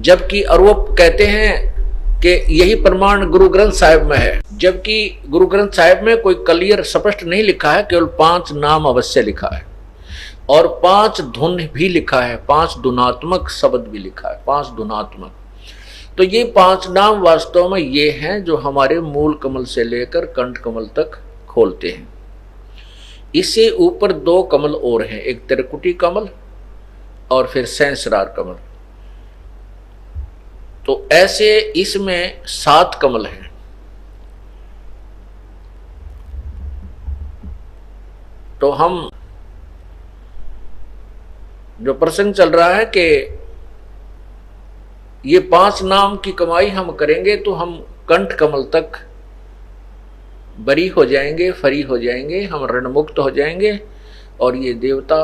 जबकि और वो कहते हैं कि यही प्रमाण गुरु ग्रंथ साहिब में है, जबकि गुरु ग्रंथ साहिब में कोई क्लियर स्पष्ट नहीं लिखा है, केवल 5 नाम अवश्य लिखा है और 5 धुन भी लिखा है, 5 धुनात्मक शब्द भी लिखा है, 5 धुनात्मक। तो ये 5 नाम वास्तव में ये हैं जो हमारे मूल कमल से लेकर कंठ कमल तक खोलते हैं। इससे ऊपर 2 कमल और हैं, एक त्रिकुटी कमल और फिर सहस्रार कमल। तो ऐसे इसमें 7 कमल हैं। तो हम जो प्रसंग चल रहा है कि ये 5 नाम की कमाई हम करेंगे तो हम कंठ कमल तक बरी हो जाएंगे, फरी हो जाएंगे, हम ऋण मुक्त हो जाएंगे और ये देवता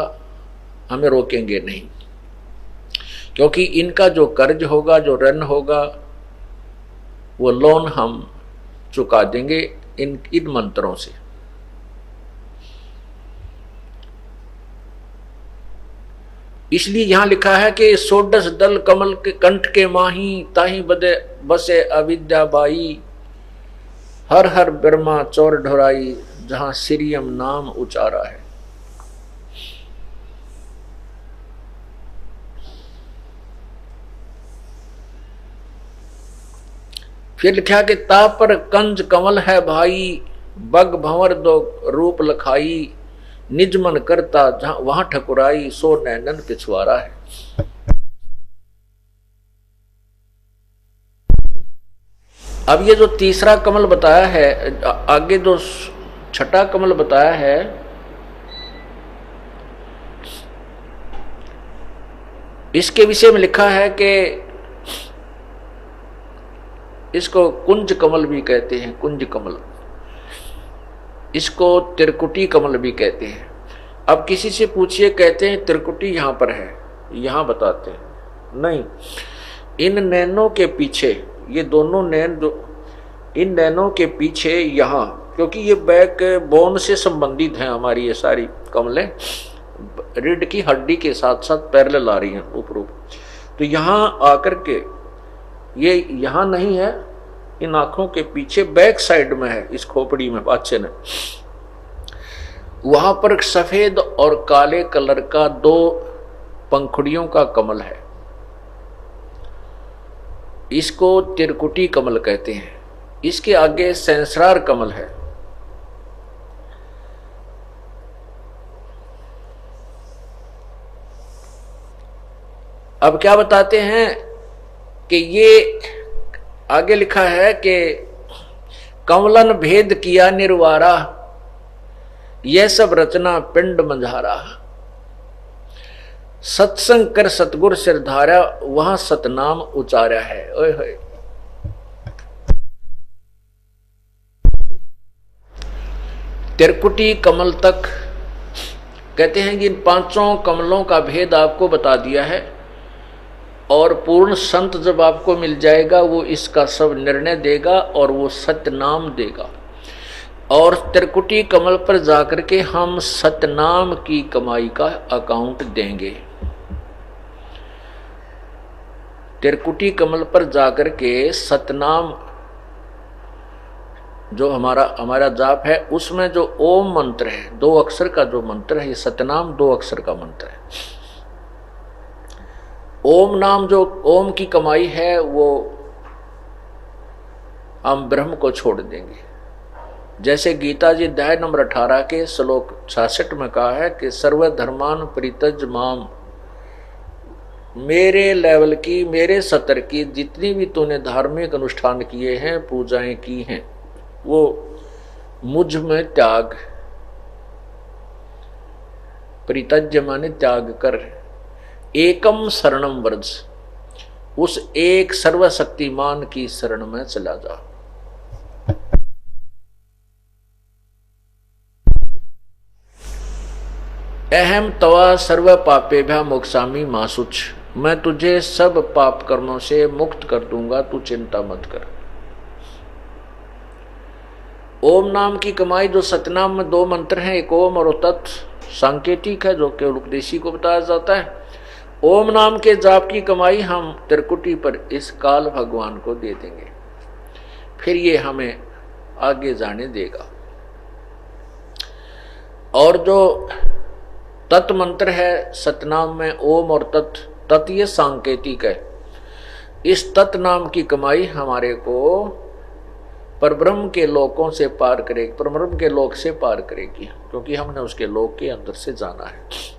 हमें रोकेंगे नहीं, क्योंकि इनका जो कर्ज होगा, जो ऋण होगा, वो लोन हम चुका देंगे इन मंत्रों से। इसलिए यहां लिखा है कि 16 दल कमल के कंठ के माही, ताही बदे बसे अविद्या बाई, हर हर ब्रह्मा चौर ढोराई, जहां सिरियम नाम उचारा है। फिर लिखा कि ता पर कंज कमल है भाई, बग भंवर दो रूप लखाई, निज मन करता जहां वहां ठकुराई, सो नैनन पिछवारा है। अब ये जो तीसरा कमल बताया है, आगे जो छठा कमल बताया है, इसके विषय में लिखा है कि इसको कुंज कमल भी कहते हैं, कुंज कमल। इसको त्रिकुटी कमल भी कहते हैं। अब किसी से पूछिए, कहते हैं त्रिकुटी यहां पर है, यहां बताते हैं नहीं, इन नैनों के पीछे, ये दोनों नैन जो इन नैनों के पीछे यहां, क्योंकि ये बैक बोन से संबंधित हैं हमारी ये सारी कमलें, रीढ़ की हड्डी के साथ साथ पैरेलल आ रही हैं ऊपर। तो यहां आकर के ये यहां नहीं है, इन आंखों के पीछे बैक साइड में है, इस खोपड़ी में पाछे ने, वहां पर सफेद और काले कलर का 2 पंखुड़ियों का कमल है। इसको त्रिकुटी कमल कहते हैं। इसके आगे सहस्रार कमल है। अब क्या बताते हैं कि ये आगे लिखा है कि कमलन भेद किया निर्वारा, यह सब रचना पिंड मंझारा, सत्संग कर सतगुर सिर धारा, वहां सतनाम उचारा है। ओए होए, त्रिकुटी कमल तक कहते हैं कि इन 5 कमलों का भेद आपको बता दिया है, और पूर्ण संत जब आपको मिल जाएगा वो इसका सब निर्णय देगा और वो सतनाम देगा। और त्रिकुटी कमल पर जाकर के हम सतनाम की कमाई का अकाउंट देंगे। त्रिकुटी कमल पर जाकर के सतनाम जो हमारा जाप है, उसमें जो ओम मंत्र है, 2 अक्षर का जो मंत्र है, ये सतनाम 2 अक्षर का मंत्र है। ओम नाम जो ओम की कमाई है वो हम ब्रह्म को छोड़ देंगे। जैसे गीता जी अध्याय नंबर 18 के श्लोक 66 में कहा है कि सर्वधर्मान परित्यज माम, मेरे लेवल की, मेरे स्तर की जितनी भी तूने धार्मिक अनुष्ठान किए हैं, पूजाएं की हैं, वो मुझ में त्याग, परित्यज माने त्याग कर, एकम शरणम व्रज, उस एक सर्वशक्तिमान की शरण में चला जा। अहम तवा सर्व पापेभ्या मोक्षामि मासुच, मैं तुझे सब पाप कर्मों से मुक्त कर दूंगा, तू चिंता मत कर। ओम नाम की कमाई, जो सतनाम में 2 मंत्र हैं, एक ओम और तत् सांकेतिक है जो केवल उपदेशी को बताया जाता है, ओम नाम के जाप की कमाई हम त्रिकुटी पर इस काल भगवान को दे देंगे, फिर ये हमें आगे जाने देगा। और जो तत् मंत्र है सतनाम में ओम और तत् ये सांकेतिक है। इस तत् नाम की कमाई हमारे को परब्रह्म के लोकों से पार करेगी, परब्रह्म के लोक से पार करेगी, क्योंकि हमने उसके लोक के अंदर से जाना है।